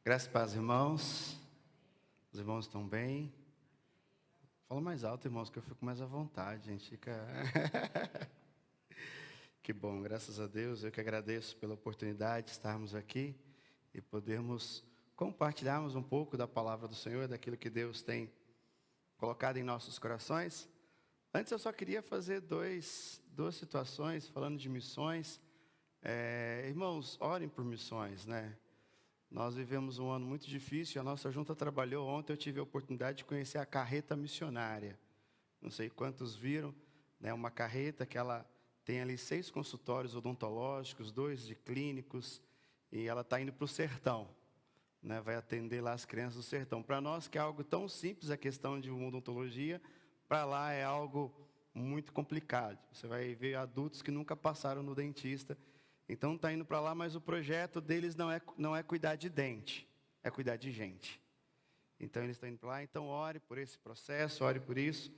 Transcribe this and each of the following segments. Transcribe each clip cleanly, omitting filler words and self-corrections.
Graças e paz, irmãos. Os irmãos estão bem? Fala mais alto, irmãos, que eu fico mais à vontade, a gente fica... Que bom, graças a Deus. Eu que agradeço pela oportunidade de estarmos aqui e podermos compartilharmos um pouco da palavra do Senhor, daquilo que Deus tem colocado em nossos corações. Antes eu só queria fazer duas situações, falando de missões. Irmãos, orem por missões, né? Nós vivemos um ano muito difícil, a nossa junta trabalhou. Ontem eu tive a oportunidade de conhecer a carreta missionária. Não sei quantos viram, né? Uma carreta que ela tem ali 6 consultórios odontológicos, 2 de clínicos, e ela está indo para o sertão, né? Vai atender lá as crianças do sertão. Para nós, que é algo tão simples, a questão de odontologia, para lá é algo muito complicado. Você vai ver adultos que nunca passaram no dentista. Então está indo para lá, mas o projeto deles não é cuidar de dente, é cuidar de gente. Então eles estão indo para lá, então ore por esse processo, ore por isso.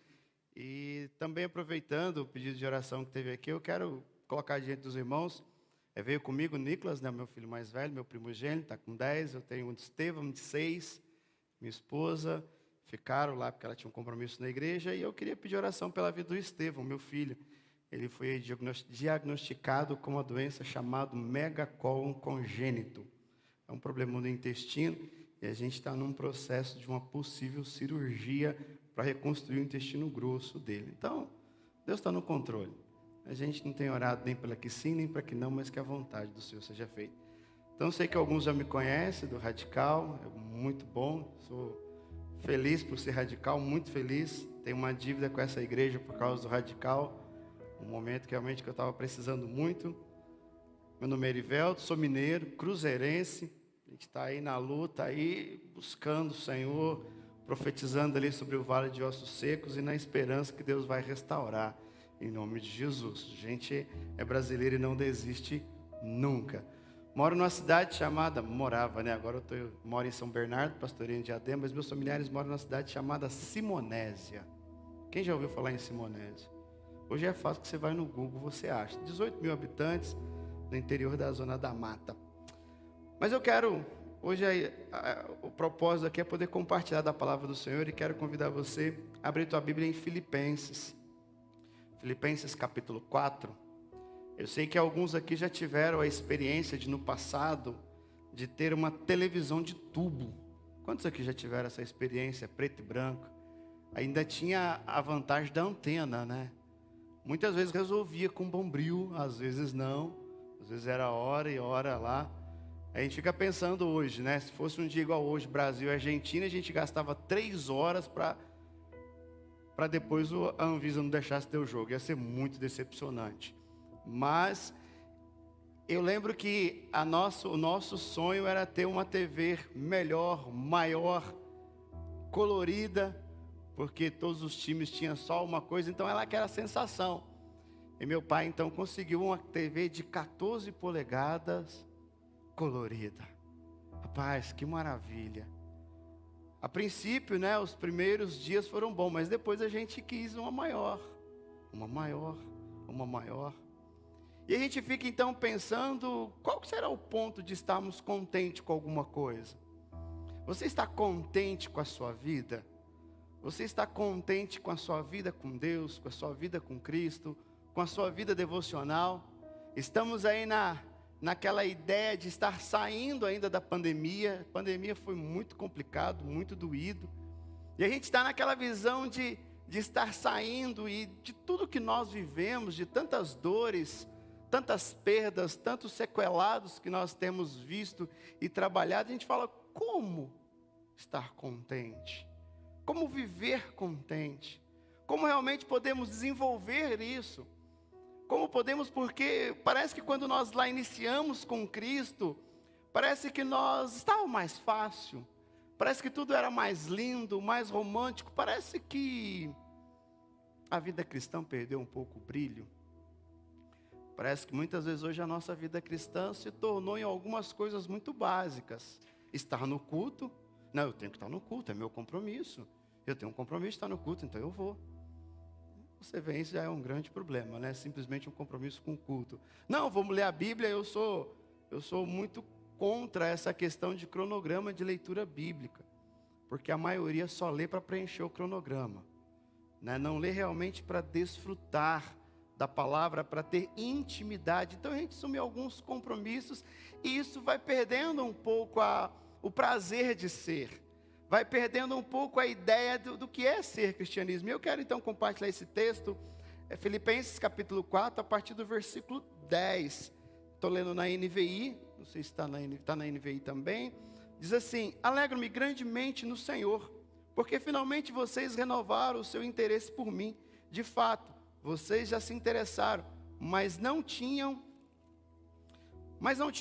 E também aproveitando o pedido de oração que teve aqui, eu quero colocar diante dos irmãos. Veio comigo o Nicolas, né, meu filho mais velho, meu primogênito, está com 10, eu tenho um de Estevão, de 6, minha esposa, ficaram lá porque ela tinha um compromisso na igreja, e eu queria pedir oração pela vida do Estevão, meu filho. Ele foi diagnosticado com uma doença chamada megacólon congênito. É um problema no intestino e a gente está num processo de uma possível cirurgia para reconstruir o intestino grosso dele. Então, Deus está no controle. A gente não tem orado nem para que sim, nem para que não, mas que a vontade do Senhor seja feita. Então, sei que alguns já me conhecem do Radical, é muito bom, sou feliz por ser radical, muito feliz. Tenho uma dívida com essa igreja por causa do Radical. Um momento que realmente eu estava precisando muito. Meu nome é Erivelto, sou mineiro, cruzeirense. A gente está aí na luta, aí buscando o Senhor, profetizando ali sobre o vale de ossos secos e na esperança que Deus vai restaurar, em nome de Jesus. A gente é brasileiro e não desiste nunca. Moro numa cidade chamada, morava, né? Agora eu moro em São Bernardo, pastoreio em Diadema, mas meus familiares moram numa cidade chamada Simonésia. Quem já ouviu falar em Simonésia? Hoje é fácil que você vai no Google, você acha. 18 mil habitantes no interior da Zona da Mata. Mas eu quero, hoje o propósito aqui é poder compartilhar da palavra do Senhor e quero convidar você a abrir tua Bíblia em Filipenses. Filipenses capítulo 4. Eu sei que alguns aqui já tiveram a experiência de, no passado, de ter uma televisão de tubo. Quantos aqui já tiveram essa experiência, preto e branco? Ainda tinha a vantagem da antena, né? Muitas vezes resolvia com bombril, às vezes não. Às vezes era hora e hora lá. A gente fica pensando hoje, né? Se fosse um dia igual hoje, Brasil e Argentina, a gente gastava 3 horas para depois a Anvisa não deixasse ter o jogo. Ia ser muito decepcionante. Mas eu lembro que o nosso sonho era ter uma TV melhor, maior, colorida, porque todos os times tinham só uma coisa, então ela quer a sensação. E meu pai então conseguiu uma TV de 14 polegadas colorida. Rapaz, que maravilha. A princípio, né, os primeiros dias foram bons, mas depois a gente quis uma maior. E a gente fica então pensando, qual será o ponto de estarmos contentes com alguma coisa? Você está contente com a sua vida? Você está contente com a sua vida com Deus, com a sua vida com Cristo, com a sua vida devocional? Estamos aí naquela ideia de estar saindo ainda da pandemia. A pandemia foi muito complicado, muito doído. E a gente está naquela visão de estar saindo e de tudo que nós vivemos, de tantas dores, tantas perdas, tantos sequelados que nós temos visto e trabalhado. A gente fala, como estar contente? Como viver contente? Como realmente podemos desenvolver isso? Como podemos, porque parece que quando nós lá iniciamos com Cristo, parece que nós estava mais fácil, parece que tudo era mais lindo, mais romântico, parece que a vida cristã perdeu um pouco o brilho. Parece que muitas vezes hoje a nossa vida cristã se tornou em algumas coisas muito básicas. Estar no culto, não, eu tenho que estar no culto, é meu compromisso. Eu tenho um compromisso de estar no culto, então eu vou. Você vê, isso já é um grande problema, né? Simplesmente um compromisso com o culto. Não, vamos ler a Bíblia, eu sou muito contra essa questão de cronograma de leitura bíblica, porque a maioria só lê para preencher o cronograma, né? Não lê realmente para desfrutar da palavra, para ter intimidade. Então a gente assume alguns compromissos e isso vai perdendo um pouco o prazer de ser, vai perdendo um pouco a ideia do que é ser cristianismo. E eu quero então compartilhar esse texto, Filipenses capítulo 4, a partir do versículo 10. Estou lendo na NVI, não sei se está na NVI também. Diz assim: alegro-me grandemente no Senhor, porque finalmente vocês renovaram o seu interesse por mim. De fato, vocês já se interessaram, mas não tinham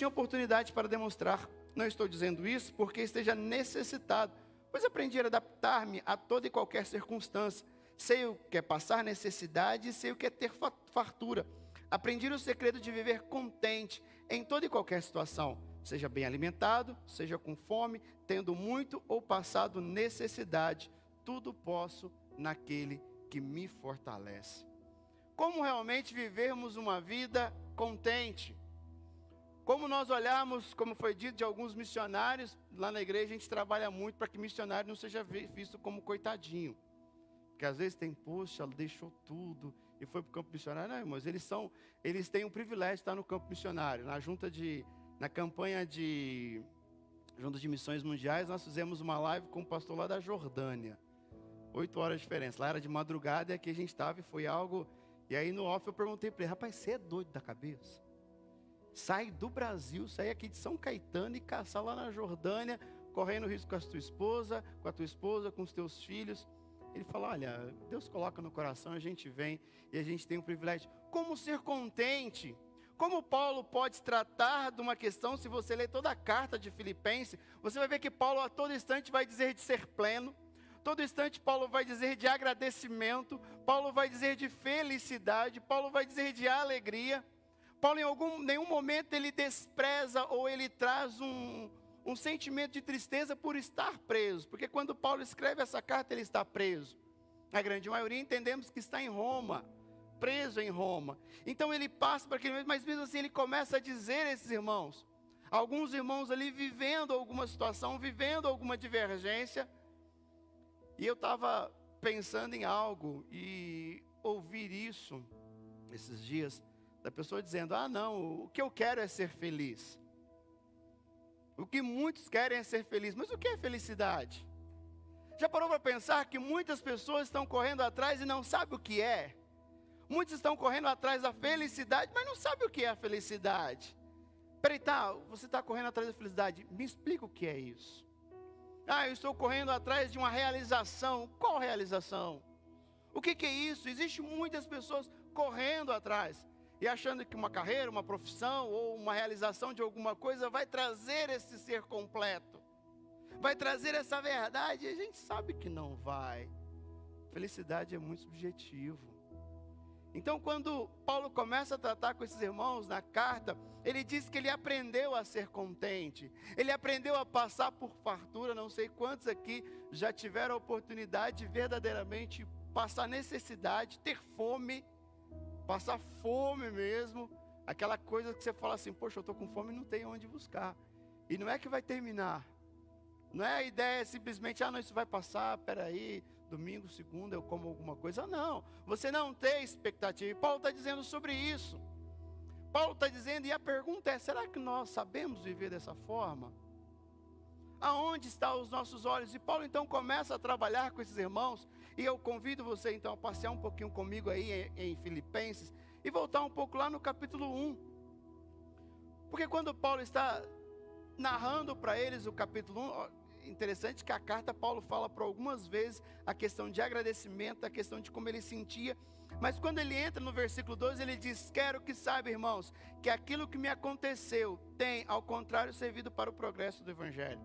oportunidade para demonstrar. Não estou dizendo isso porque esteja necessitado, pois aprendi a adaptar-me a toda e qualquer circunstância. Sei o que é passar necessidade e sei o que é ter fartura. Aprendi o segredo de viver contente em toda e qualquer situação, seja bem alimentado, seja com fome, tendo muito ou passado necessidade. Tudo posso naquele que me fortalece. Como realmente vivermos uma vida contente? Como nós olhamos, como foi dito de alguns missionários, lá na igreja a gente trabalha muito para que missionário não seja visto como coitadinho. Porque às vezes tem, poxa, ela deixou tudo e foi para o campo missionário. Não, irmãos, eles têm o privilégio de estar no campo missionário. Na campanha de Junta de Missões Mundiais, nós fizemos uma live com o pastor lá da Jordânia. 8 horas de diferença. Lá era de madrugada e aqui a gente estava e foi algo... E aí no off eu perguntei para ele: rapaz, você é doido da cabeça? Sai do Brasil, sai aqui de São Caetano e caçar lá na Jordânia, correndo risco com a tua esposa, com os teus filhos. Ele falou: olha, Deus coloca no coração, a gente vem e a gente tem o privilégio. Como ser contente? Como Paulo pode tratar de uma questão? Se você ler toda a carta de Filipenses, você vai ver que Paulo a todo instante vai dizer de ser pleno. Todo instante Paulo vai dizer de agradecimento. Paulo vai dizer de felicidade. Paulo vai dizer de alegria. Paulo em nenhum momento ele despreza ou ele traz um sentimento de tristeza por estar preso. Porque quando Paulo escreve essa carta, ele está preso. A grande maioria entendemos que está em Roma, preso em Roma. Então ele passa por aquele momento, mas mesmo assim ele começa a dizer a esses irmãos, alguns irmãos ali vivendo alguma situação, vivendo alguma divergência. E eu estava pensando em algo e ouvir isso esses dias, da pessoa dizendo: ah não, o que eu quero é ser feliz. O que muitos querem é ser feliz. Mas o que é felicidade? Já parou para pensar que muitas pessoas estão correndo atrás e não sabem o que é? Muitos estão correndo atrás da felicidade, mas não sabem o que é a felicidade. Peraí, você está correndo atrás da felicidade, me explica o que é isso. Ah, eu estou correndo atrás de uma realização. Qual realização? O que é isso? Existem muitas pessoas correndo atrás e achando que uma carreira, uma profissão ou uma realização de alguma coisa vai trazer esse ser completo, vai trazer essa verdade, e a gente sabe que não vai. Felicidade é muito subjetivo. Então quando Paulo começa a tratar com esses irmãos na carta, ele diz que ele aprendeu a ser contente, ele aprendeu a passar por fartura. Não sei quantos aqui já tiveram a oportunidade de verdadeiramente passar necessidade, ter fome, passar fome mesmo, aquela coisa que você fala assim: poxa, eu estou com fome e não tenho onde buscar. E não é que vai terminar, não é a ideia simplesmente: ah não, isso vai passar, peraí, domingo, segunda eu como alguma coisa. Não, você não tem expectativa. E Paulo está dizendo sobre isso. Paulo está dizendo, e a pergunta é: será que nós sabemos viver dessa forma? Aonde estão os nossos olhos? E Paulo então começa a trabalhar com esses irmãos, e eu convido você então a passear um pouquinho comigo aí em Filipenses, e voltar um pouco lá no capítulo 1. Porque quando Paulo está narrando para eles o capítulo 1, interessante que a carta Paulo fala por algumas vezes a questão de agradecimento, a questão de como ele sentia. Mas quando ele entra no versículo 12, ele diz: quero que saiba, irmãos, que aquilo que me aconteceu tem, ao contrário, servido para o progresso do evangelho.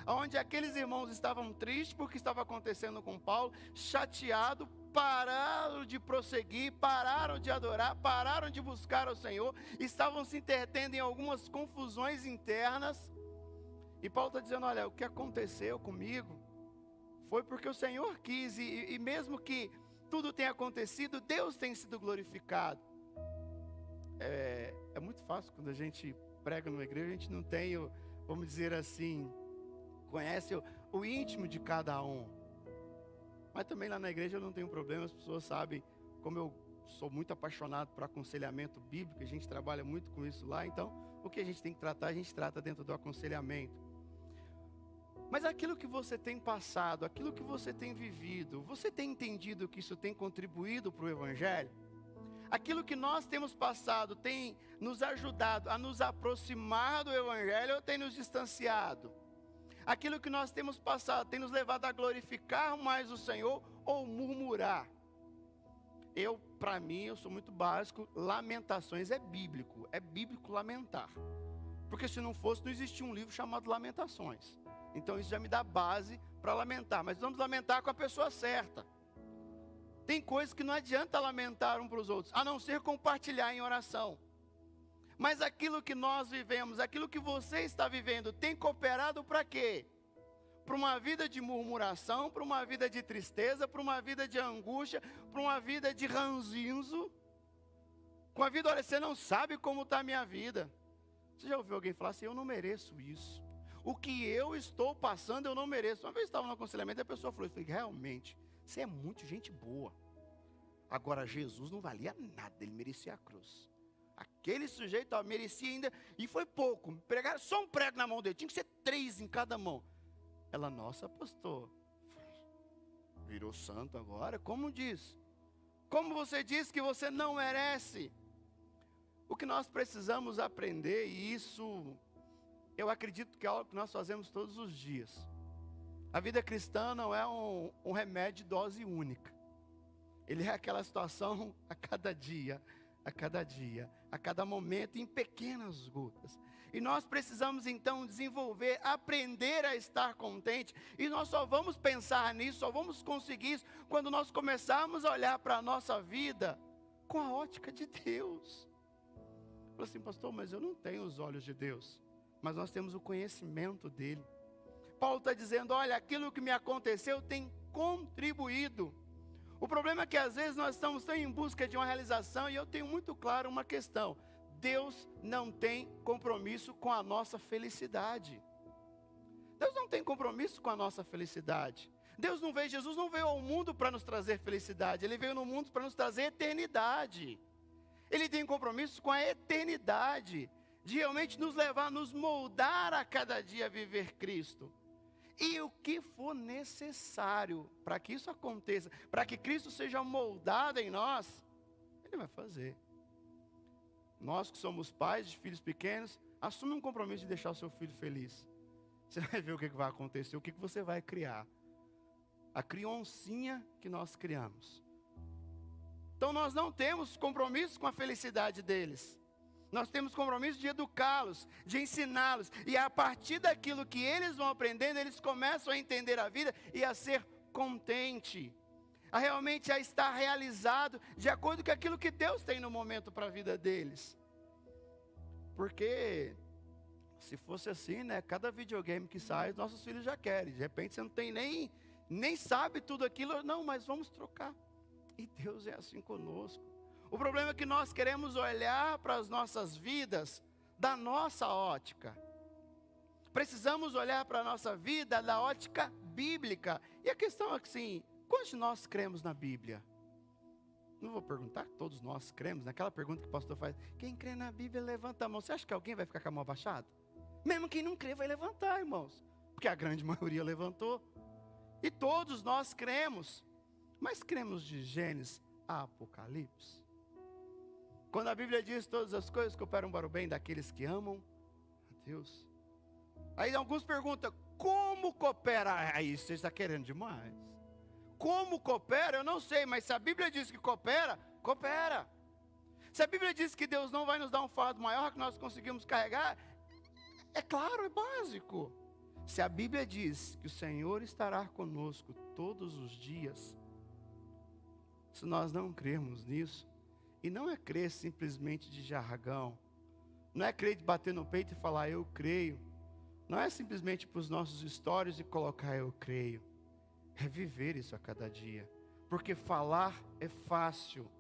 Onde aqueles irmãos estavam tristes porque estava acontecendo com Paulo, chateados, pararam de prosseguir, pararam de adorar, pararam de buscar ao Senhor, estavam se entretendo em algumas confusões internas. E Paulo está dizendo: olha, o que aconteceu comigo foi porque o Senhor quis, e mesmo que tudo tenha acontecido, Deus tem sido glorificado. É muito fácil quando a gente prega numa igreja, a gente não tem, vamos dizer assim, conhece o íntimo de cada um. Mas também lá na igreja eu não tenho problema, as pessoas sabem como eu sou muito apaixonado por aconselhamento bíblico, a gente trabalha muito com isso lá, então o que a gente tem que tratar, a gente trata dentro do aconselhamento. Mas aquilo que você tem passado, aquilo que você tem vivido, você tem entendido que isso tem contribuído para o Evangelho? Aquilo que nós temos passado tem nos ajudado a nos aproximar do Evangelho ou tem nos distanciado? Aquilo que nós temos passado tem nos levado a glorificar mais o Senhor ou murmurar? Para mim, eu sou muito básico, Lamentações é bíblico lamentar. Porque se não fosse, não existia um livro chamado Lamentações. Então isso já me dá base para lamentar, mas vamos lamentar com a pessoa certa. Tem coisas que não adianta lamentar um para os outros, a não ser compartilhar em oração. Mas aquilo que nós vivemos, aquilo que você está vivendo, tem cooperado para quê? Para uma vida de murmuração, para uma vida de tristeza, para uma vida de angústia, para uma vida de ranzinzo. Com a vida, olha, você não sabe como está a minha vida. Você já ouviu alguém falar assim, eu não mereço isso. O que eu estou passando, eu não mereço. Uma vez eu estava no aconselhamento e a pessoa falou, eu falei, realmente, você é muito gente boa. Agora, Jesus não valia nada, ele merecia a cruz. Aquele sujeito merecia ainda, e foi pouco. Pregaram só um prego na mão dele, tinha que ser 3 em cada mão. Ela, nossa, pastor, virou santo agora? Como diz? Como você diz que você não merece? O que nós precisamos aprender, e isso eu acredito que é algo que nós fazemos todos os dias. A vida cristã não é um remédio de dose única. Ele é aquela situação a cada dia, a cada momento, em pequenas gotas. E nós precisamos então desenvolver, aprender a estar contente. E nós só vamos pensar nisso, só vamos conseguir isso quando nós começarmos a olhar para a nossa vida com a ótica de Deus. Fala assim, pastor, mas eu não tenho os olhos de Deus. Mas nós temos o conhecimento dele. Paulo está dizendo, olha, aquilo que me aconteceu tem contribuído. O problema é que às vezes nós estamos tão em busca de uma realização, e eu tenho muito claro uma questão. Deus não tem compromisso com a nossa felicidade. Deus não tem compromisso com a nossa felicidade. Jesus não veio ao mundo para nos trazer felicidade. Ele veio no mundo para nos trazer eternidade. Ele tem compromisso com a eternidade, de realmente nos levar, nos moldar a cada dia a viver Cristo. E o que for necessário para que isso aconteça, para que Cristo seja moldado em nós, Ele vai fazer. Nós que somos pais de filhos pequenos, assume um compromisso de deixar o seu filho feliz. Você vai ver o que vai acontecer, o que você vai criar. A criancinha que nós criamos. Então nós não temos compromisso com a felicidade deles. Nós temos compromisso de educá-los, de ensiná-los. E a partir daquilo que eles vão aprendendo, eles começam a entender a vida e a ser contente. A realmente a estar realizado de acordo com aquilo que Deus tem no momento para a vida deles. Porque se fosse assim, né, cada videogame que sai, os nossos filhos já querem. De repente você não tem nem sabe tudo aquilo, não, mas vamos trocar. E Deus é assim conosco. O problema é que nós queremos olhar para as nossas vidas da nossa ótica. Precisamos olhar para a nossa vida da ótica bíblica. E a questão é que, sim, quantos de nós cremos na Bíblia? Não vou perguntar, todos nós cremos. Naquela pergunta que o pastor faz, quem crê na Bíblia, levanta a mão. Você acha que alguém vai ficar com a mão abaixada? Mesmo quem não crê vai levantar, irmãos. Porque a grande maioria levantou. E todos nós cremos. Mas cremos de Gênesis a Apocalipse? Quando a Bíblia diz todas as coisas cooperam para o bem daqueles que amam a Deus. Aí alguns perguntam, como coopera? Aí você está querendo demais. Como coopera? Eu não sei, mas se a Bíblia diz que coopera, coopera. Se a Bíblia diz que Deus não vai nos dar um fardo maior que nós conseguimos carregar, é claro, é básico. Se a Bíblia diz que o Senhor estará conosco todos os dias, se nós não crermos nisso, e não é crer simplesmente de jargão, não é crer de bater no peito e falar eu creio, não é simplesmente para os nossos stories e colocar eu creio, é viver isso a cada dia, porque falar é fácil.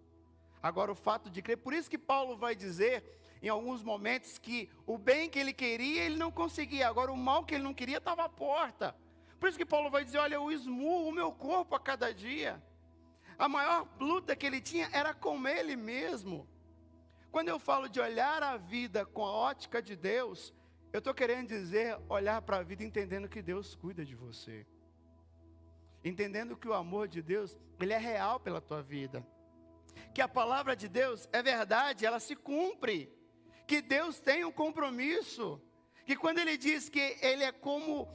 Agora o fato de crer, por isso que Paulo vai dizer em alguns momentos que o bem que ele queria, ele não conseguia. Agora o mal que ele não queria estava à porta. Por isso que Paulo vai dizer, olha, eu esmurro o meu corpo a cada dia. A maior luta que ele tinha era com ele mesmo. Quando eu falo de olhar a vida com a ótica de Deus, eu estou querendo dizer, olhar para a vida entendendo que Deus cuida de você. Entendendo que o amor de Deus, ele é real pela tua vida. Que a palavra de Deus é verdade, ela se cumpre. Que Deus tem um compromisso. Que quando ele diz que ele é como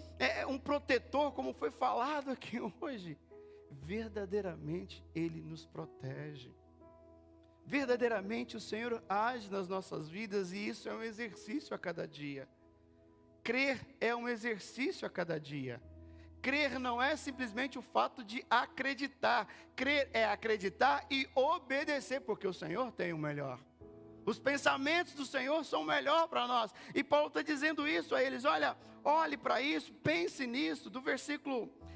um protetor, como foi falado aqui hoje, verdadeiramente ele nos protege. Verdadeiramente o Senhor age nas nossas vidas e isso é um exercício a cada dia. Crer é um exercício a cada dia. Crer não é simplesmente o fato de acreditar. Crer é acreditar e obedecer, porque o Senhor tem o melhor. Os pensamentos do Senhor são o melhor para nós. E Paulo está dizendo isso a eles. Olha, olhe para isso, pense nisso. Do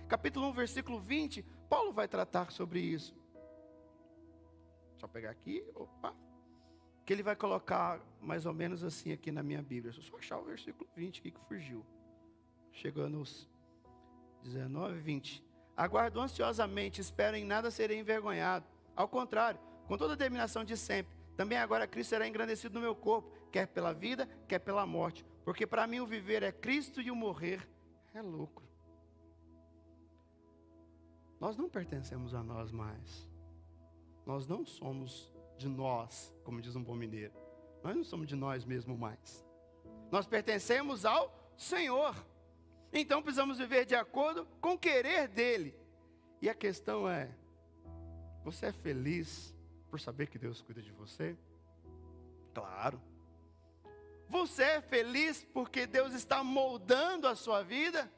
capítulo 1, versículo 20, Paulo vai tratar sobre isso. Deixa eu pegar aqui, que ele vai colocar mais ou menos assim aqui na minha Bíblia. Deixa eu só achar o versículo 20 aqui que fugiu. Chegando aos 19, 20. Aguardo ansiosamente, espero em nada serei envergonhado. Ao contrário, com toda a determinação de sempre, também agora Cristo será engrandecido no meu corpo, quer pela vida, quer pela morte. Porque para mim o viver é Cristo e o morrer é lucro. Nós não pertencemos a nós mais. Nós não somos de nós, como diz um bom mineiro. Nós não somos de nós mesmos mais. Nós pertencemos ao Senhor. Então precisamos viver de acordo com o querer dEle. E a questão é, você é feliz por saber que Deus cuida de você? Claro. Você é feliz porque Deus está moldando a sua vida?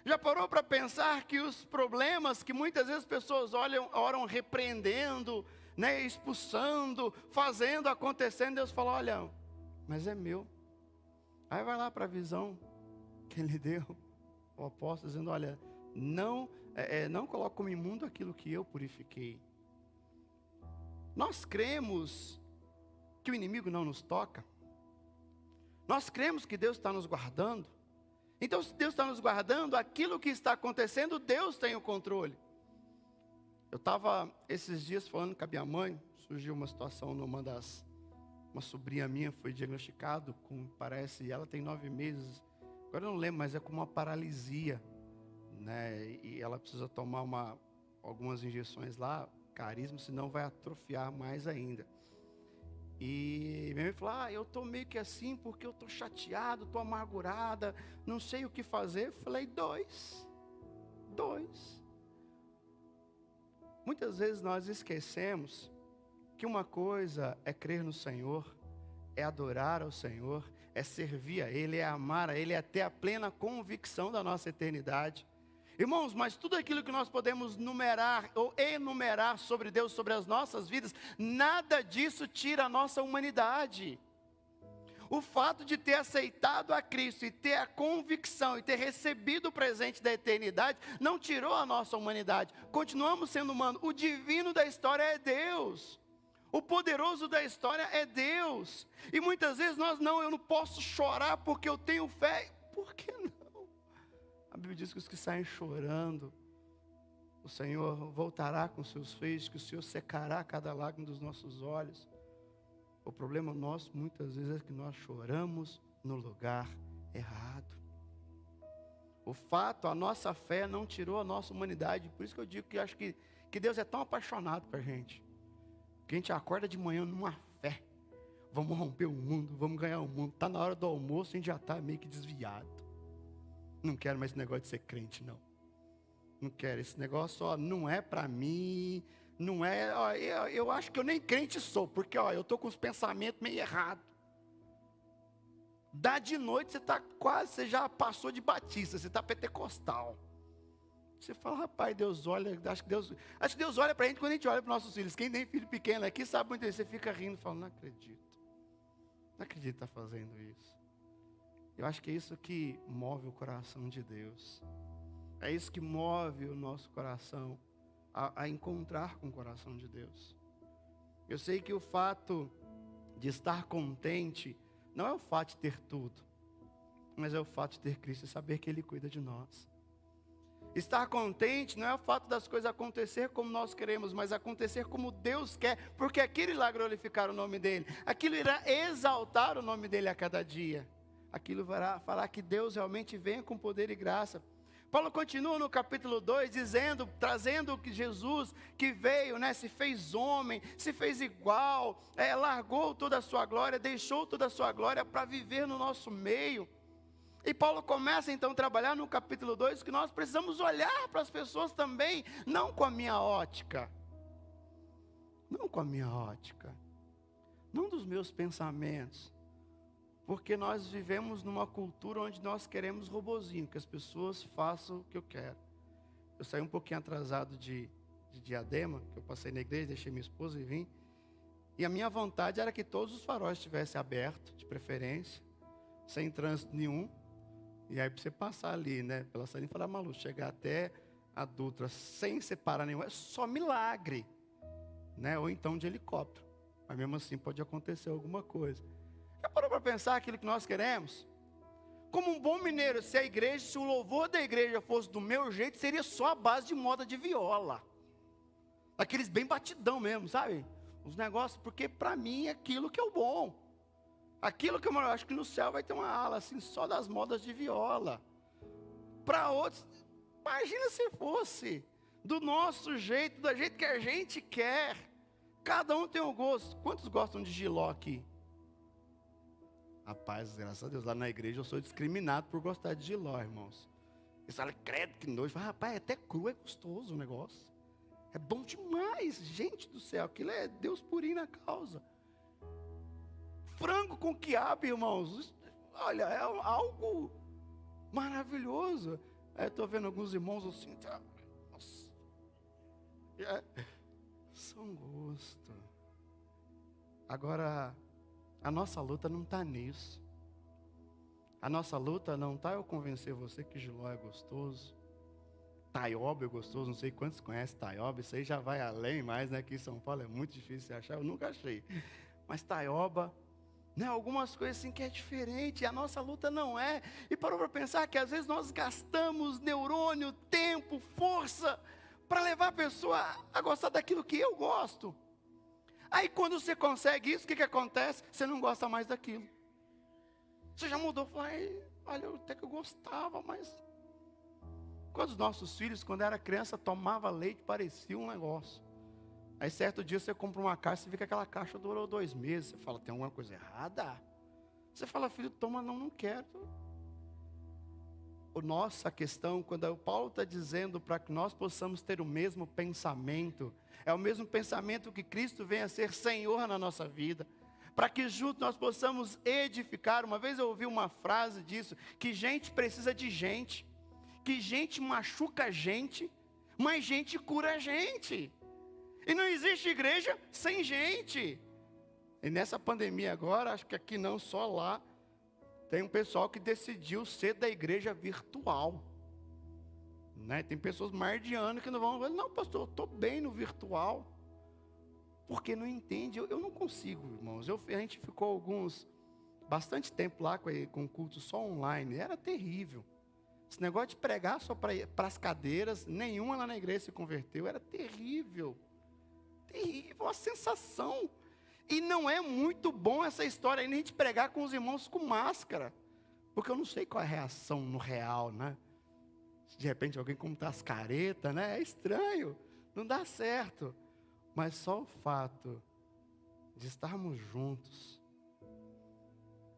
Já parou para pensar que os problemas que muitas vezes as pessoas oram repreendendo, né, expulsando, fazendo, acontecendo, Deus fala, olha, mas é meu. Aí vai lá para a visão que ele deu, o apóstolo, dizendo, olha, não coloque como imundo aquilo que eu purifiquei. Nós cremos que o inimigo não nos toca. Nós cremos que Deus está nos guardando. Então, se Deus está nos guardando, aquilo que está acontecendo, Deus tem o controle. Eu estava esses dias falando com a minha mãe, surgiu uma situação uma sobrinha minha foi diagnosticado com, parece, e ela tem 9 meses, agora eu não lembro, mas é com uma paralisia, né? E ela precisa tomar algumas injeções lá, caríssimo, senão vai atrofiar mais ainda. E minha mãe falou, eu estou meio que assim, porque eu estou chateado, estou amargurada, não sei o que fazer. Eu falei, dois. Muitas vezes nós esquecemos que uma coisa é crer no Senhor, é adorar ao Senhor, é servir a Ele, é amar a Ele, é ter a plena convicção da nossa eternidade. Irmãos, mas tudo aquilo que nós podemos numerar ou enumerar sobre Deus, sobre as nossas vidas, nada disso tira a nossa humanidade. O fato de ter aceitado a Cristo e ter a convicção e ter recebido o presente da eternidade, não tirou a nossa humanidade. Continuamos sendo humanos. O divino da história é Deus. O poderoso da história é Deus. E muitas vezes eu não posso chorar porque eu tenho fé. Por que não? A Bíblia diz que os que saem chorando, o Senhor voltará com seus feixes, que o Senhor secará cada lágrima dos nossos olhos. O problema nosso, muitas vezes, é que nós choramos no lugar errado. O fato, a nossa fé não tirou a nossa humanidade. Por isso que eu digo que eu acho que Deus é tão apaixonado por a gente. Que a gente acorda de manhã numa fé. Vamos romper o mundo, vamos ganhar o mundo. Está na hora do almoço, a gente já está meio que desviado. Não quero mais esse negócio de ser crente, não. Não quero. Esse negócio, não é para mim. Não é, eu acho que eu nem crente sou. Porque, eu estou com os pensamentos meio errados. Dá de noite, você já passou de batista. Você está pentecostal. Você fala, rapaz, Deus olha. Acho que Deus olha para a gente quando a gente olha para os nossos filhos. Quem tem filho pequeno aqui sabe muito disso. Você fica rindo e fala, não acredito. Não acredito que está fazendo isso. Eu acho que é isso que move o coração de Deus. É isso que move o nosso coração a encontrar com o coração de Deus. Eu sei que o fato de estar contente, não é o fato de ter tudo, mas é o fato de ter Cristo e saber que Ele cuida de nós. Estar contente não é o fato das coisas acontecer como nós queremos, mas acontecer como Deus quer, porque aquilo irá glorificar o nome dEle, aquilo irá exaltar o nome dEle a cada dia, aquilo vai falar que Deus realmente venha com poder e graça. Paulo continua no capítulo 2, dizendo, trazendo que Jesus que veio, se fez homem, se fez igual, largou toda a sua glória, deixou toda a sua glória para viver no nosso meio. E Paulo começa então a trabalhar no capítulo 2, que nós precisamos olhar para as pessoas também, não com a minha ótica, não dos meus pensamentos, porque nós vivemos numa cultura onde nós queremos robozinho, que as pessoas façam o que eu quero. Eu saí um pouquinho atrasado de Diadema, que eu passei na igreja, deixei minha esposa e vim, e a minha vontade era que todos os faróis estivessem abertos, de preferência, sem trânsito nenhum. E aí para você passar ali, pela saída e falar, Malu, chegar até a Dutra sem separar nenhum, é só milagre, ou então de helicóptero, mas mesmo assim pode acontecer alguma coisa. Já parou para pensar aquilo que nós queremos? Como um bom mineiro, se o louvor da igreja fosse do meu jeito, seria só a base de moda de viola, aqueles bem batidão mesmo, sabe? Os negócios, porque para mim é aquilo que é o bom. Aquilo que eu acho que no céu vai ter uma ala assim, só das modas de viola. Para outros, imagina se fosse do nosso jeito, do jeito que a gente quer. Cada um tem um gosto. Quantos gostam de jiló aqui? Rapaz, graças a Deus, lá na igreja eu sou discriminado por gostar de jiló, irmãos. Eles falam, credo, que nojo. Rapaz, até cru é gostoso o negócio. É bom demais, gente do céu. Aquilo é Deus purinho na causa. Frango com quiabo, irmãos, olha, é algo maravilhoso. Aí eu estou vendo alguns irmãos assim, nossa, são gosto. Agora, a nossa luta não está nisso. A nossa luta não está eu convencer você que jiló é gostoso. Taioba é gostoso, não sei quantos conhecem taioba, isso aí já vai além mais, aqui em São Paulo é muito difícil de achar, eu nunca achei. Mas taioba, algumas coisas assim que é diferente, a nossa luta não é. E parou para pensar que às vezes nós gastamos neurônio, tempo, força, para levar a pessoa a gostar daquilo que eu gosto. Aí quando você consegue isso, o que acontece? Você não gosta mais daquilo. Você já mudou, olha, até que eu gostava, mas... Quando os nossos filhos, quando era criança, tomava leite, parecia um negócio. Aí certo dia você compra uma caixa, você vê que aquela caixa durou 2 meses. Você fala, tem alguma coisa errada? Você fala, filho, toma, não quero. A questão, quando o Paulo está dizendo para que nós possamos ter o mesmo pensamento, é o mesmo pensamento que Cristo venha a ser Senhor na nossa vida, para que juntos nós possamos edificar. Uma vez eu ouvi uma frase disso, que gente precisa de gente, que gente machuca a gente, mas gente cura a gente. E não existe igreja sem gente. E nessa pandemia agora, acho que aqui não, só lá, tem um pessoal que decidiu ser da igreja virtual. Tem pessoas mais de ano que não vão, não pastor, eu estou bem no virtual. Porque não entende, eu não consigo, irmãos. A gente ficou bastante tempo lá com culto só online, era terrível. Esse negócio de pregar só para as cadeiras, nenhuma lá na igreja se converteu, era terrível. Terrível, uma sensação. E não é muito bom essa história aí, nem de pregar com os irmãos com máscara. Porque eu não sei qual é a reação no real, Se de repente alguém contar as caretas, é estranho, não dá certo. Mas só o fato de estarmos juntos.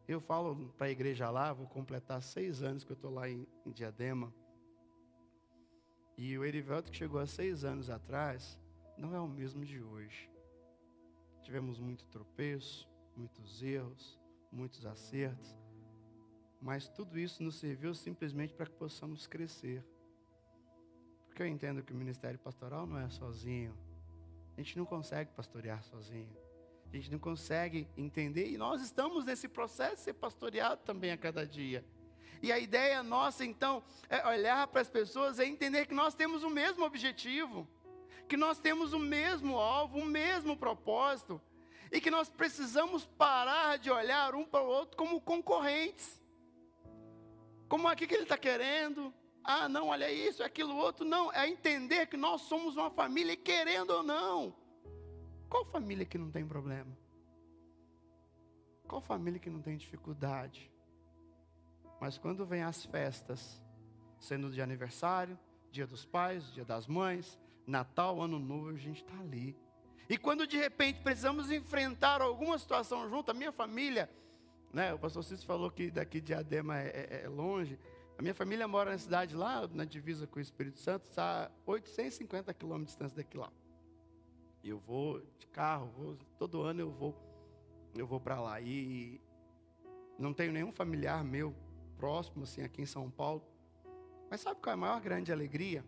Eu falo para a igreja lá, vou completar 6 anos que eu estou lá em Diadema. E o Erivelto que chegou há 6 anos atrás, não é o mesmo de hoje. Tivemos muito tropeço, muitos erros, muitos acertos, mas tudo isso nos serviu simplesmente para que possamos crescer. Porque eu entendo que o ministério pastoral não é sozinho. A gente não consegue pastorear sozinho. A gente não consegue entender, e nós estamos nesse processo de ser pastoreado também a cada dia. E a ideia nossa, então, é olhar para as pessoas e entender que nós temos o mesmo objetivo, que nós temos o mesmo alvo, o mesmo propósito. e que nós precisamos parar de olhar um para o outro como concorrentes. Como aqui que ele está querendo, ah não, olha isso, aquilo outro, não, é entender que nós somos uma família, querendo ou não. Qual família que não tem problema? Qual família que não tem dificuldade? Mas quando vem as festas, sendo de aniversário, dia dos pais, dia das mães, Natal, Ano Novo, a gente está ali. E quando de repente precisamos enfrentar alguma situação junto, a minha família, né, o pastor Cícero falou que daqui de Diadema é longe. A minha família mora na cidade lá, na divisa com o Espírito Santo, está a 850 quilômetros de distância daqui lá. Eu vou de carro, todo ano eu vou para lá. E não tenho nenhum familiar meu próximo, assim, aqui em São Paulo. Mas sabe qual é a maior grande alegria?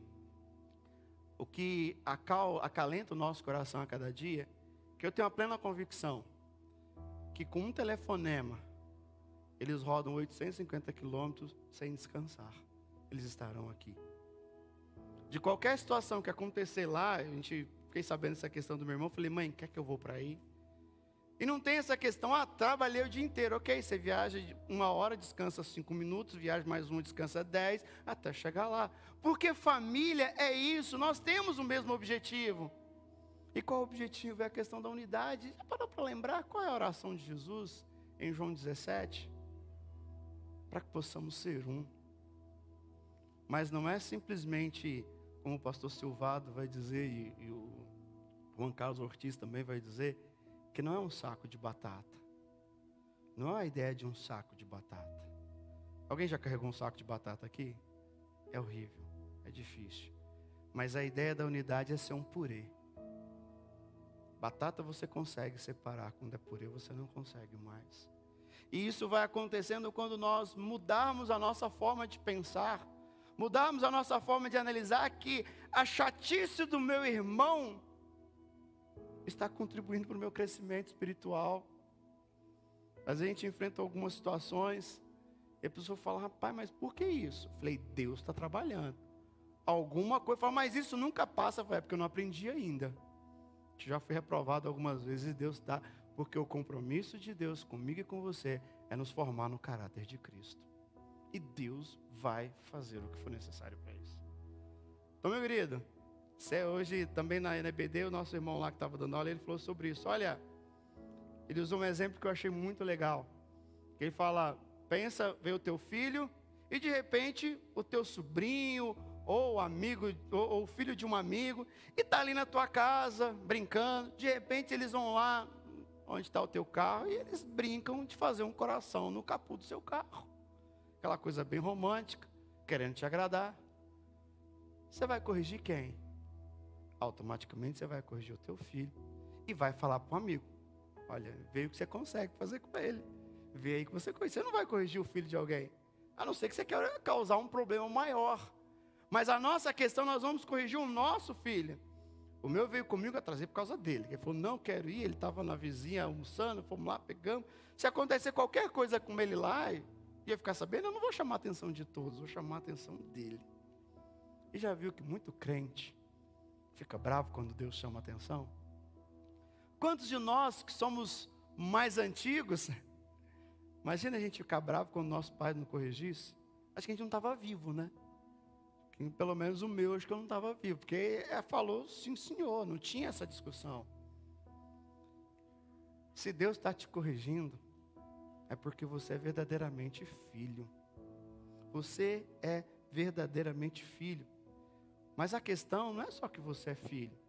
O que acalenta o nosso coração a cada dia, que eu tenho a plena convicção que com um telefonema, eles rodam 850 quilômetros sem descansar. Eles estarão aqui. De qualquer situação que acontecer lá, fiquei sabendo essa questão do meu irmão, falei, mãe, quer que eu vou para aí? E não tem essa questão, trabalhei o dia inteiro, ok, você viaja 1 hora, descansa 5 minutos, viaja mais 1, descansa 10, até chegar lá. Porque família é isso, nós temos o mesmo objetivo. E qual o objetivo? É a questão da unidade. Já parou para lembrar qual é a oração de Jesus em João 17? Para que possamos ser um. Mas não é simplesmente, como o pastor Silvado vai dizer, e o Juan Carlos Ortiz também vai dizer, que não é um saco de batata. Não é a ideia de um saco de batata. Alguém já carregou um saco de batata aqui? É horrível, é difícil. Mas a ideia da unidade é ser um purê. Batata você consegue separar, quando é purê você não consegue mais. E isso vai acontecendo quando nós mudarmos a nossa forma de pensar, mudarmos a nossa forma de analisar que a chatice do meu irmão está contribuindo para o meu crescimento espiritual. Às vezes a gente enfrenta algumas situações e a pessoa fala, rapaz, mas por que isso? Eu falei, Deus está trabalhando. Alguma coisa, fala, mas isso nunca passa. Eu falei, é porque eu não aprendi ainda. Já fui reprovado algumas vezes e Deus está, porque o compromisso de Deus comigo e com você é nos formar no caráter de Cristo. E Deus vai fazer o que for necessário para isso. Então, meu querido, hoje também na NBD, o nosso irmão lá que estava dando aula, ele falou sobre isso. Olha, ele usou um exemplo que eu achei muito legal. Ele fala, pensa, vê o teu filho e de repente o teu sobrinho ou amigo, ou o filho de um amigo, e está ali na tua casa, brincando, de repente eles vão lá, onde está o teu carro, e eles brincam de fazer um coração no capô do seu carro. Aquela coisa bem romântica, querendo te agradar. Você vai corrigir quem? Automaticamente você vai corrigir o teu filho, e vai falar para o amigo, olha, vê o que você consegue fazer com ele, vê aí que você corrige. Você não vai corrigir o filho de alguém, a não ser que você queira causar um problema maior. Mas a nossa questão, nós vamos corrigir o nosso filho. O meu veio comigo a trazer por causa dele. Ele falou, não quero ir, ele estava na vizinha almoçando, fomos lá, pegamos. Se acontecer qualquer coisa com ele lá, e eu ficar sabendo, eu não vou chamar a atenção de todos, vou chamar a atenção dele. E já viu que muito crente fica bravo quando Deus chama a atenção? Quantos de nós que somos mais antigos, imagina a gente ficar bravo quando nosso pai não corrigisse? Acho que a gente não estava vivo, né? Pelo menos o meu, acho que eu não estava vivo, porque falou sim senhor, não tinha essa discussão. Se Deus está te corrigindo, é porque você é verdadeiramente filho. Você é verdadeiramente filho. Mas a questão não é só que você é filho.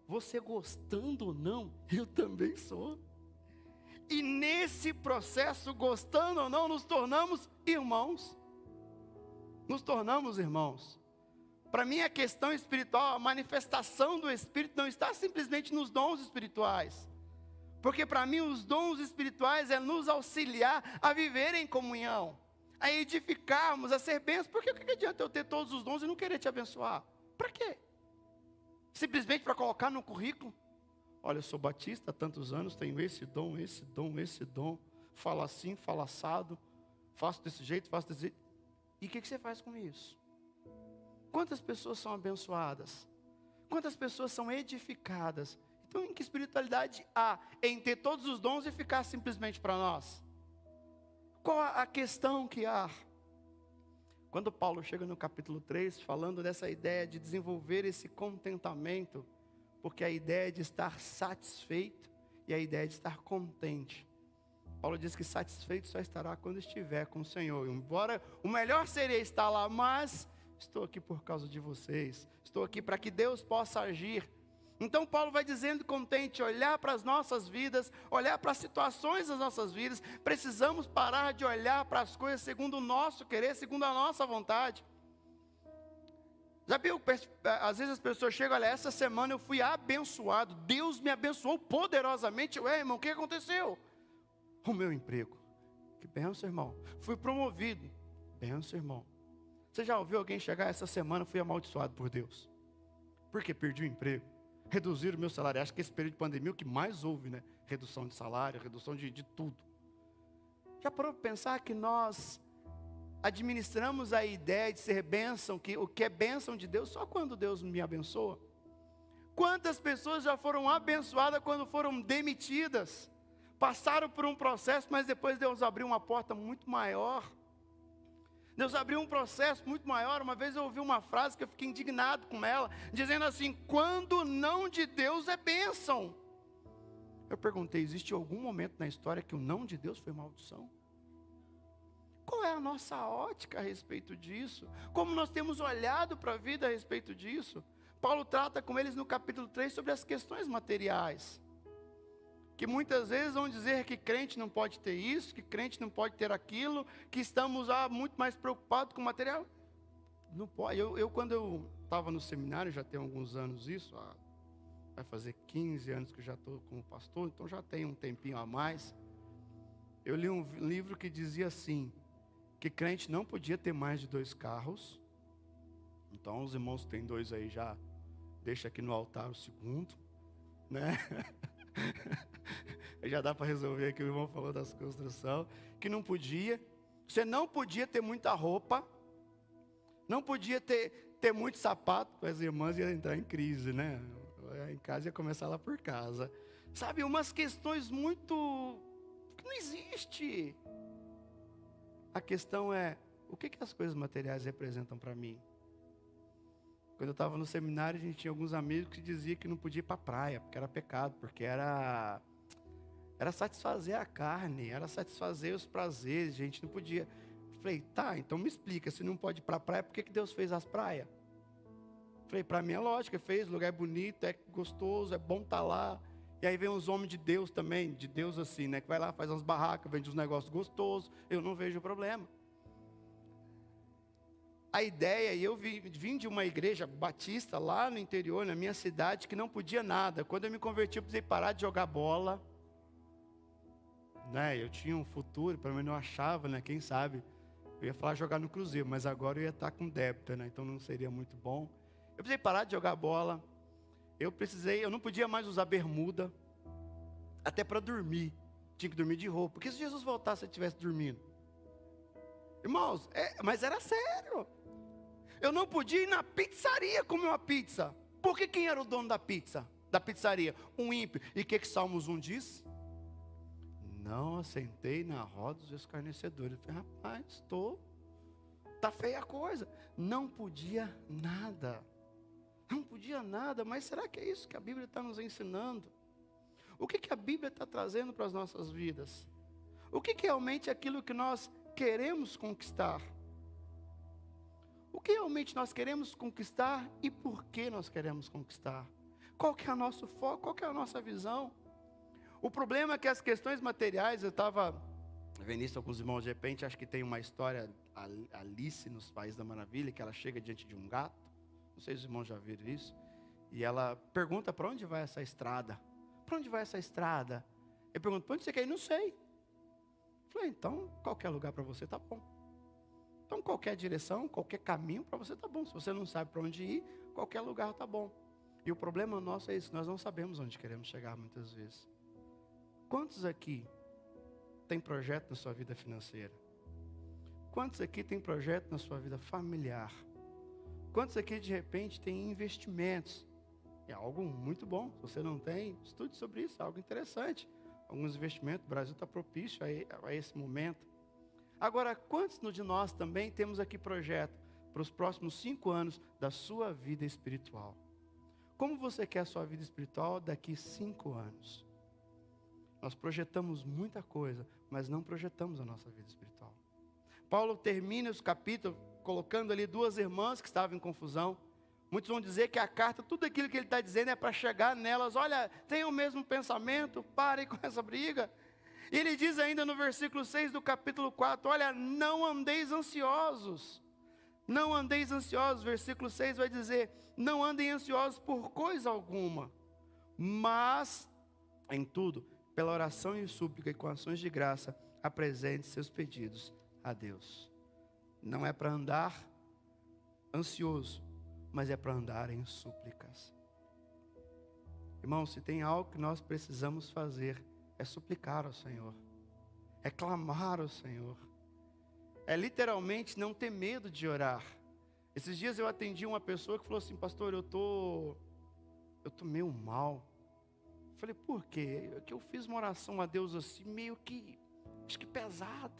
Você gostando ou não, eu também sou. E nesse processo, gostando ou não, nos tornamos irmãos. Nos tornamos irmãos. Para mim a questão espiritual, a manifestação do Espírito não está simplesmente nos dons espirituais. Porque para mim os dons espirituais é nos auxiliar a viver em comunhão, a edificarmos, a ser bênçãos. Porque o que adianta eu ter todos os dons e não querer te abençoar? Para quê? Simplesmente para colocar no currículo? Olha, eu sou batista há tantos anos, tenho esse dom, esse dom, esse dom. Falo assim, falo assado, faço desse jeito, faço desse jeito. E o que você faz com isso? Quantas pessoas são abençoadas? Quantas pessoas são edificadas? E Então, em que espiritualidade há em ter todos os dons e ficar simplesmente para nós? Qual a questão que há? Quando Paulo chega no capítulo 3, falando dessa ideia de desenvolver esse contentamento, porque a ideia de estar satisfeito e a ideia de estar contente. Paulo diz que satisfeito só estará quando estiver com o Senhor. Embora o melhor seria estar lá, mas estou aqui por causa de vocês. Estou aqui para que Deus possa agir. Então Paulo vai dizendo contente, olhar para as nossas vidas, olhar para as situações das nossas vidas. Precisamos parar de olhar para as coisas segundo o nosso querer, segundo a nossa vontade. Já viu, às vezes as pessoas chegam, olha, essa semana eu fui abençoado, Deus me abençoou poderosamente. Ué, irmão, o que aconteceu? O meu emprego. Que benção, irmão. Fui promovido. Benção, irmão. Você já ouviu alguém chegar essa semana, fui amaldiçoado por Deus? Porque perdi o emprego. Reduziram o meu salário. Acho que esse período de pandemia é o que mais houve, né? Redução de salário, redução de tudo. Já parou para pensar que nós administramos a ideia de ser bênção, que o que é bênção de Deus, só quando Deus me abençoa? Quantas pessoas já foram abençoadas quando foram demitidas? Passaram por um processo, mas depois Deus abriu uma porta muito maior. Deus abriu um processo muito maior. Uma vez eu ouvi uma frase que eu fiquei indignado com ela, dizendo assim: quando o não de Deus é bênção. Eu perguntei, existe algum momento na história que o não de Deus foi maldição? Qual é a nossa ótica a respeito disso? Como nós temos olhado para a vida a respeito disso? Paulo trata com eles no capítulo 3 sobre as questões materiais. Que muitas vezes vão dizer que crente não pode ter isso, que crente não pode ter aquilo, que estamos muito mais preocupados com o material. Não pode. Eu quando eu estava no seminário, já tem alguns anos isso, vai fazer 15 anos que eu já estou como pastor, então já tem um tempinho a mais. Eu li um livro que dizia assim, que crente não podia ter mais de 2 carros. Então os irmãos que têm 2 aí já deixa aqui no altar o segundo, né? Já dá para resolver aqui, o irmão falou das construções, que não podia, você não podia ter muita roupa, não podia ter muito sapato, as irmãs iam entrar em crise, né? Em casa ia começar lá por casa, sabe, umas questões muito, que não existe. A questão é, o que as coisas materiais representam para mim? Quando eu estava no seminário, a gente tinha alguns amigos que diziam que não podia ir para a praia, porque era pecado, porque era satisfazer a carne, era satisfazer os prazeres, a gente não podia. Eu falei, tá, então me explica, se não pode ir para a praia, por que Deus fez as praias? Eu falei, para mim é lógico, fez, o lugar é bonito, é gostoso, é bom estar lá. E aí vem uns homens de Deus também, de Deus assim, né, que vai lá, faz umas barracas, vende uns negócios gostosos, eu não vejo problema. A ideia, e eu vim de uma igreja batista lá no interior, na minha cidade, que não podia nada. Quando eu me converti, eu precisei parar de jogar bola. Né? Eu tinha um futuro, pelo menos eu achava, né? Quem sabe, eu ia falar jogar no Cruzeiro, mas agora eu ia estar com débito, né? Então não seria muito bom. Eu precisei parar de jogar bola. Eu não podia mais usar bermuda, até para dormir. Tinha que dormir de roupa. Porque se Jesus voltasse, se eu estivesse dormindo? Irmãos, mas era sério. Eu não podia ir na pizzaria comer uma pizza. Porque quem era o dono da pizza? Da pizzaria? Um ímpio. E o que Salmos 1 diz? Não assentei na roda dos escarnecedores. Eu falei, rapaz, tá feia a coisa. Não podia nada. Não podia nada, mas será que é isso que a Bíblia está nos ensinando? O que a Bíblia está trazendo para as nossas vidas? O que realmente é aquilo que nós queremos conquistar? O que realmente nós queremos conquistar e por que nós queremos conquistar? Qual que é o nosso foco? Qual que é a nossa visão? O problema é que as questões materiais, eu estava vendo isso com alguns irmãos, de repente, acho que tem uma história, Alice nos Países da Maravilha, que ela chega diante de um gato, não sei se os irmãos já viram isso, e ela pergunta, para onde vai essa estrada? Para onde vai essa estrada? Eu pergunto, para onde você quer ir? Não sei. Eu falei, então, qualquer lugar para você tá bom. Então, qualquer direção, qualquer caminho para você tá bom. Se você não sabe para onde ir, qualquer lugar tá bom. E o problema nosso é isso, nós não sabemos onde queremos chegar muitas vezes. Quantos aqui tem projeto na sua vida financeira? Quantos aqui tem projeto na sua vida familiar? Quantos aqui de repente tem investimentos? É algo muito bom. Se você não tem, estude sobre isso, é algo interessante. Alguns investimentos, o Brasil está propício a esse momento. Agora, quantos de nós também temos aqui projeto para os próximos 5 anos da sua vida espiritual? Como você quer a sua vida espiritual daqui 5 anos? Nós projetamos muita coisa, mas não projetamos a nossa vida espiritual. Paulo termina os capítulos colocando ali 2 irmãs que estavam em confusão. Muitos vão dizer que a carta, tudo aquilo que ele está dizendo é para chegar nelas. Olha, tenham o mesmo pensamento, parem com essa briga. E ele diz ainda no versículo 6 do capítulo 4, olha, não andeis ansiosos. Não andeis ansiosos, versículo 6 vai dizer, não andem ansiosos por coisa alguma, mas em tudo, pela oração e súplica e com ações de graça, apresente seus pedidos a Deus. Não é para andar ansioso, mas é para andar em súplicas. Irmão, se tem algo que nós precisamos fazer, é suplicar ao Senhor, é clamar ao Senhor, é literalmente não ter medo de orar. Esses dias eu atendi uma pessoa que falou assim, pastor, eu tô meio mal. Eu falei, por quê? É que eu fiz uma oração a Deus assim, meio que, acho que pesada.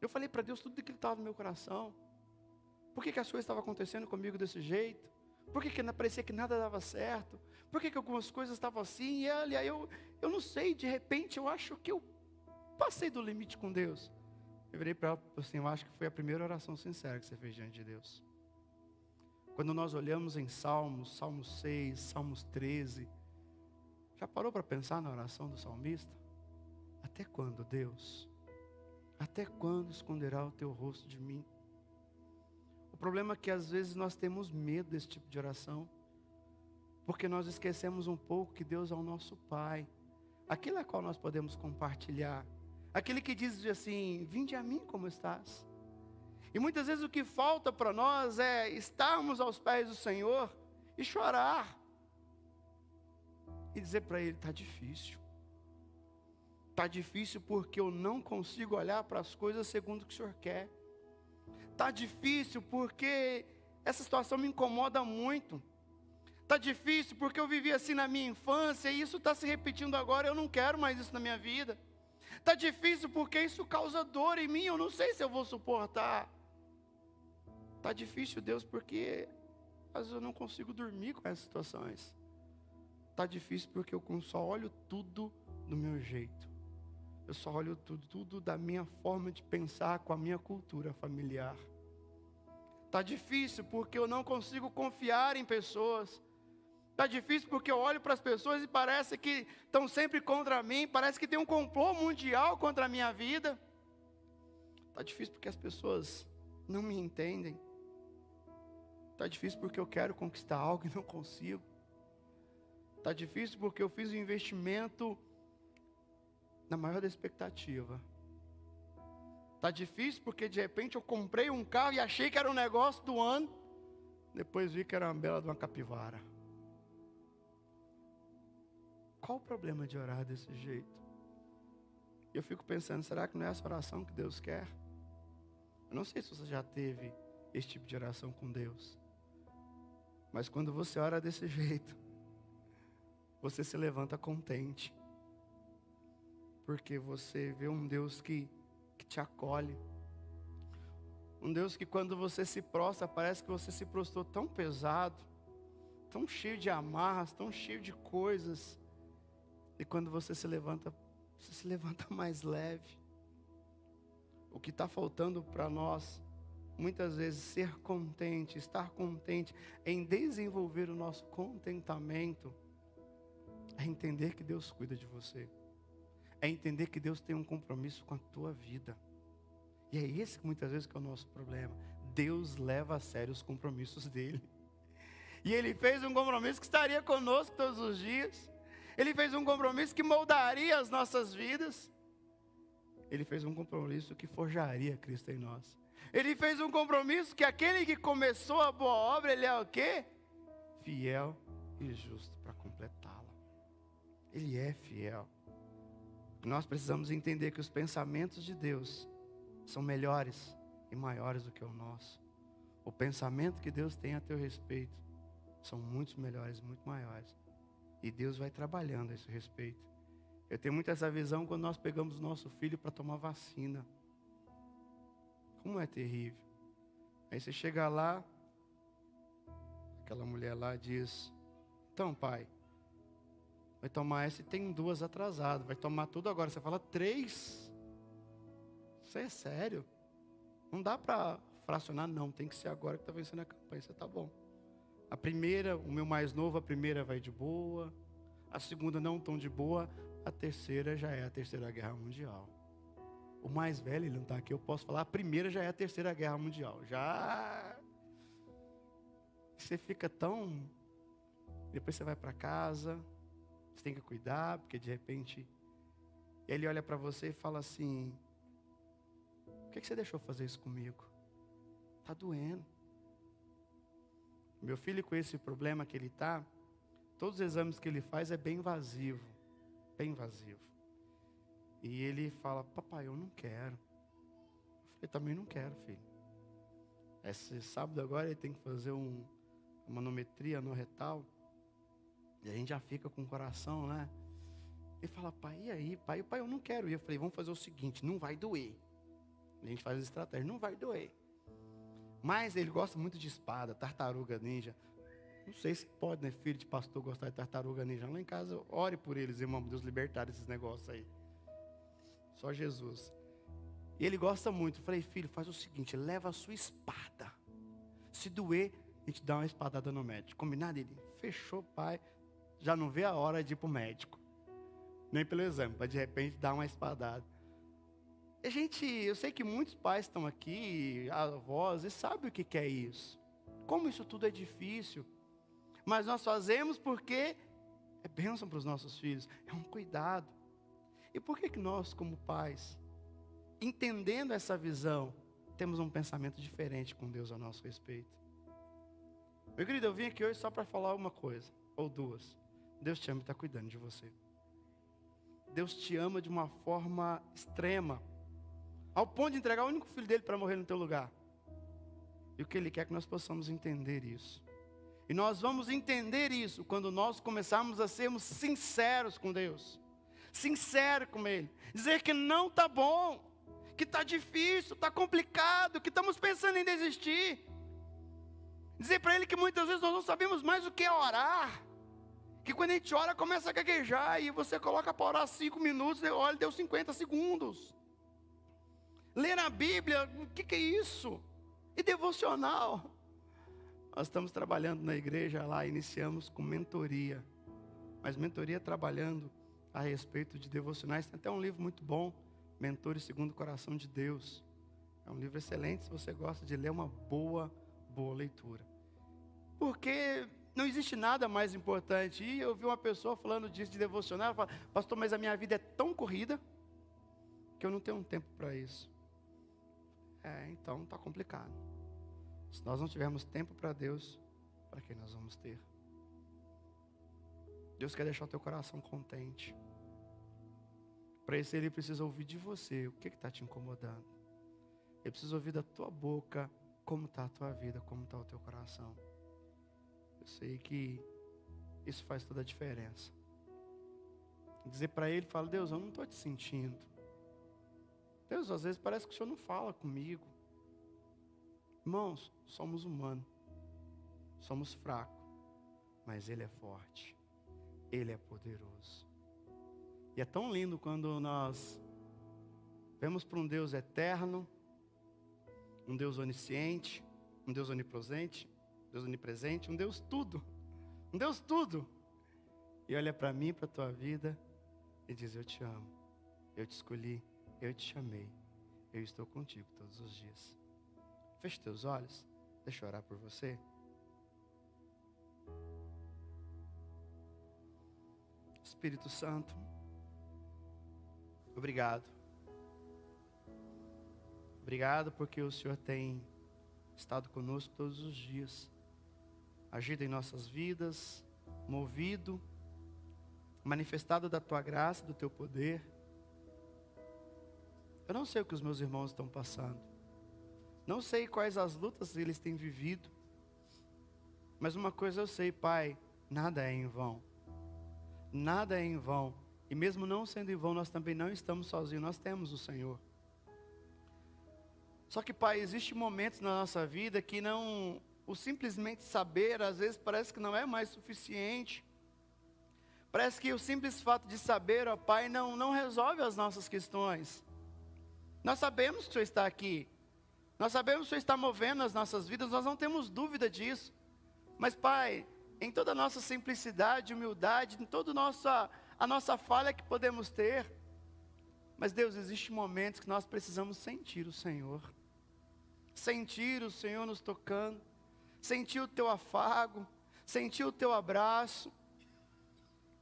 Eu falei para Deus tudo aquilo que estava no meu coração. Por que as coisas estavam acontecendo comigo desse jeito? Por que parecia que nada dava certo? Por que algumas coisas estavam assim? E aí eu não sei, de repente eu acho que eu passei do limite com Deus. Eu virei para ela assim, eu acho que foi a primeira oração sincera que você fez diante de Deus. Quando nós olhamos em Salmos, Salmos 6, Salmos 13, já parou para pensar na oração do salmista? Até quando, Deus? Até quando esconderá o teu rosto de mim? O problema é que às vezes nós temos medo desse tipo de oração, porque nós esquecemos um pouco que Deus é o nosso Pai, aquele a qual nós podemos compartilhar, aquele que diz assim, vinde a mim como estás. E muitas vezes o que falta para nós é estarmos aos pés do Senhor e chorar, e dizer para Ele, está difícil. Está difícil porque eu não consigo olhar para as coisas segundo o que o Senhor quer. Está difícil porque essa situação me incomoda muito. Está difícil porque eu vivi assim na minha infância e isso está se repetindo agora, eu não quero mais isso na minha vida. Está difícil porque isso causa dor em mim, eu não sei se eu vou suportar. Está difícil, Deus, porque às vezes eu não consigo dormir com essas situações. Está difícil porque eu só olho tudo do meu jeito. Eu só olho tudo da minha forma de pensar com a minha cultura familiar. Está difícil porque eu não consigo confiar em pessoas. Está difícil porque eu olho para as pessoas e parece que estão sempre contra mim. Parece que tem um complô mundial contra a minha vida. Está difícil porque as pessoas não me entendem. Está difícil porque eu quero conquistar algo e não consigo. Está difícil porque eu fiz um investimento na maior da expectativa. Está difícil porque de repente eu comprei um carro e achei que era um negócio do ano. Depois vi que era uma bela de uma capivara. Qual o problema de orar desse jeito? Eu fico pensando, será que não é essa oração que Deus quer? Eu não sei se você já teve esse tipo de oração com Deus. Mas quando você ora desse jeito, você se levanta contente. Porque você vê um Deus que te acolhe. Um Deus que quando você se prostra, parece que você se prostrou tão pesado, tão cheio de amarras, tão cheio de coisas. E quando você se levanta mais leve. O que está faltando para nós, muitas vezes, ser contente, estar contente, em desenvolver o nosso contentamento, é entender que Deus cuida de você. É entender que Deus tem um compromisso com a tua vida. E é esse que muitas vezes que é o nosso problema. Deus leva a sério os compromissos dele. E ele fez um compromisso que estaria conosco todos os dias. Ele fez um compromisso que moldaria as nossas vidas. Ele fez um compromisso que forjaria Cristo em nós. Ele fez um compromisso que aquele que começou a boa obra, ele é o quê? Fiel e justo para completá-la. Ele é fiel. Nós precisamos entender que os pensamentos de Deus são melhores e maiores do que o nosso. O pensamento que Deus tem a teu respeito são muito melhores, muito maiores. E Deus vai trabalhando a esse respeito. Eu tenho muito essa visão quando nós pegamos o nosso filho para tomar vacina. Como é terrível. Aí você chega lá, aquela mulher lá diz: então, pai, vai tomar essa e tem 2 atrasadas. Vai tomar tudo agora. Você fala 3. Isso é sério? Não dá para fracionar, não. Tem que ser agora que está vencendo a campanha. Você tá bom. A primeira, o meu mais novo, a primeira vai de boa. A segunda não tão de boa. A terceira já é a Terceira Guerra Mundial. O mais velho, ele não está aqui, eu posso falar, a primeira já é a Terceira Guerra Mundial. Já. Você fica tão... Depois você vai para casa, você tem que cuidar, porque de repente... Ele olha para você e fala assim: por que você deixou fazer isso comigo? Está doendo. Meu filho, com esse problema que ele está, todos os exames que ele faz é bem invasivo. Bem invasivo. E ele fala: papai, eu não quero. Eu falei: também não quero, filho. Esse sábado agora ele tem que fazer uma manometria no retal. E a gente já fica com o coração, né? Ele fala: pai, e aí? Pai, eu não quero ir. Eu falei: vamos fazer o seguinte, não vai doer. A gente faz a estratégia, não vai doer. Mas ele gosta muito de espada, tartaruga ninja. Não sei se pode, né, filho de pastor, gostar de tartaruga ninja. Lá em casa, ore por eles, irmão, Deus libertar desses negócios aí. Só Jesus. E ele gosta muito. Eu falei: filho, faz o seguinte, leva a sua espada. Se doer, a gente dá uma espadada no médico. Combinado? Ele: fechou, pai. Já não vê a hora de ir para o médico. Nem pelo exame, para de repente dar uma espadada. Eu sei que muitos pais estão aqui, avós, e sabem o que é isso. Como isso tudo é difícil. Mas nós fazemos porque é bênção para os nossos filhos. É um cuidado. E por que nós, como pais, entendendo essa visão, temos um pensamento diferente com Deus a nosso respeito? Meu querido, eu vim aqui hoje só para falar uma coisa, ou 2. Deus te ama e está cuidando de você. Deus te ama de uma forma extrema, ao ponto de entregar o único filho dele para morrer no teu lugar. E o que Ele quer é que nós possamos entender isso. E nós vamos entender isso quando nós começarmos a sermos sinceros com Deus. Sincero com Ele. Dizer que não está bom, que está difícil, está complicado, que estamos pensando em desistir. Dizer para Ele que muitas vezes nós não sabemos mais o que é orar. Que quando a gente ora, começa a gaguejar e você coloca para orar 5 minutos, e olha, deu 50 segundos. Ler a Bíblia, o que é isso? E devocional. Nós estamos trabalhando na igreja lá, iniciamos com mentoria. Mas mentoria trabalhando a respeito de devocionais. Tem até um livro muito bom, Mentores Segundo o Coração de Deus. É um livro excelente se você gosta de ler, uma boa leitura. Porque não existe nada mais importante. E eu vi uma pessoa falando disso de devocional, ela fala: pastor, mas a minha vida é tão corrida que eu não tenho tempo para isso. Então está complicado. Se nós não tivermos tempo para Deus, para que nós vamos ter? Deus quer deixar o teu coração contente. Para isso Ele precisa ouvir de você o que está te incomodando. Ele precisa ouvir da tua boca como está a tua vida, como está o teu coração. Eu sei que isso faz toda a diferença. Dizer para Ele, fala: Deus, eu não estou te sentindo. Deus, às vezes parece que o Senhor não fala comigo. Irmãos, somos humanos. Somos fracos. Mas Ele é forte. Ele é poderoso. E é tão lindo quando nós vemos para um Deus eterno, um Deus onisciente, um Deus onipresente, um Deus tudo. Um Deus tudo. E olha para mim, para a tua vida e diz: eu te amo. Eu te escolhi. Eu te chamei. Eu estou contigo todos os dias. Feche teus olhos. Deixa eu orar por você. Espírito Santo, obrigado. Obrigado porque o Senhor tem estado conosco todos os dias. Agido em nossas vidas, movido, manifestado da tua graça, do teu poder. Eu não sei o que os meus irmãos estão passando. Não sei quais as lutas eles têm vivido. Mas uma coisa eu sei, Pai, nada é em vão. Nada é em vão. E mesmo não sendo em vão, nós também não estamos sozinhos, nós temos o Senhor. Só que, Pai, existem momentos na nossa vida que não, o simplesmente saber, às vezes parece que não é mais suficiente. Parece que o simples fato de saber, ó Pai, não resolve as nossas questões. Nós sabemos que o Senhor está aqui. Nós sabemos que o Senhor está movendo as nossas vidas, nós não temos dúvida disso. Mas, Pai, em toda a nossa simplicidade, humildade, em toda a nossa falha que podemos ter, mas Deus, existem momentos que nós precisamos sentir o Senhor. Sentir o Senhor nos tocando, sentir o Teu afago, sentir o Teu abraço.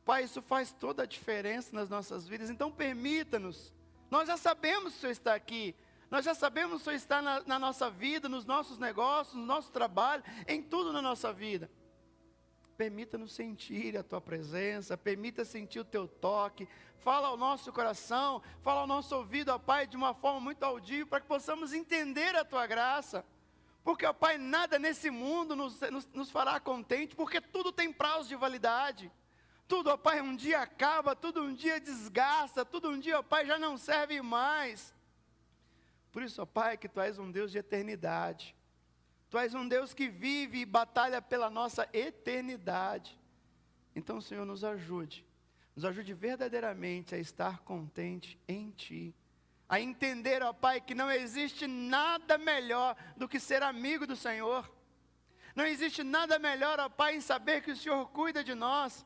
Pai, isso faz toda a diferença nas nossas vidas, então permita-nos. Nós já sabemos que o Senhor está aqui, nós já sabemos que o Senhor está na nossa vida, nos nossos negócios, no nosso trabalho, em tudo na nossa vida. Permita-nos sentir a Tua presença, permita sentir o Teu toque, fala ao nosso coração, fala ao nosso ouvido, ó Pai, de uma forma muito audível, para que possamos entender a Tua graça. Porque, ó Pai, nada nesse mundo nos fará contente, porque tudo tem prazo de validade. Tudo, ó Pai, um dia acaba, tudo um dia desgasta, tudo um dia, ó Pai, já não serve mais. Por isso, ó Pai, que Tu és um Deus de eternidade. Tu és um Deus que vive e batalha pela nossa eternidade. Então, Senhor, nos ajude verdadeiramente a estar contente em Ti. A entender, ó Pai, que não existe nada melhor do que ser amigo do Senhor. Não existe nada melhor, ó Pai, em saber que o Senhor cuida de nós.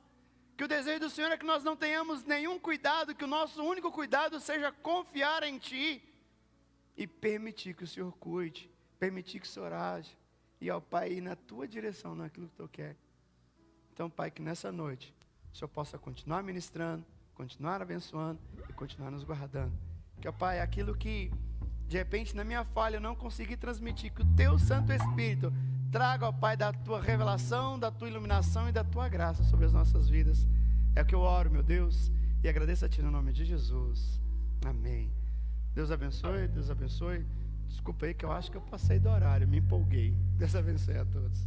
Que o desejo do Senhor é que nós não tenhamos nenhum cuidado, que o nosso único cuidado seja confiar em Ti. E permitir que o Senhor cuide, permitir que o Senhor age. E, ó Pai, ir na Tua direção, naquilo que Tu quer. Então, Pai, que nessa noite o Senhor possa continuar ministrando, continuar abençoando e continuar nos guardando. Que, ó Pai, aquilo que de repente na minha falha eu não consegui transmitir, que o Teu Santo Espírito traga, ó Pai, da Tua revelação, da Tua iluminação e da Tua graça sobre as nossas vidas. É o que eu oro, meu Deus, e agradeço a Ti no nome de Jesus. Amém. Deus abençoe, Deus abençoe. Desculpa aí que eu acho que eu passei do horário, me empolguei. Deus abençoe a todos.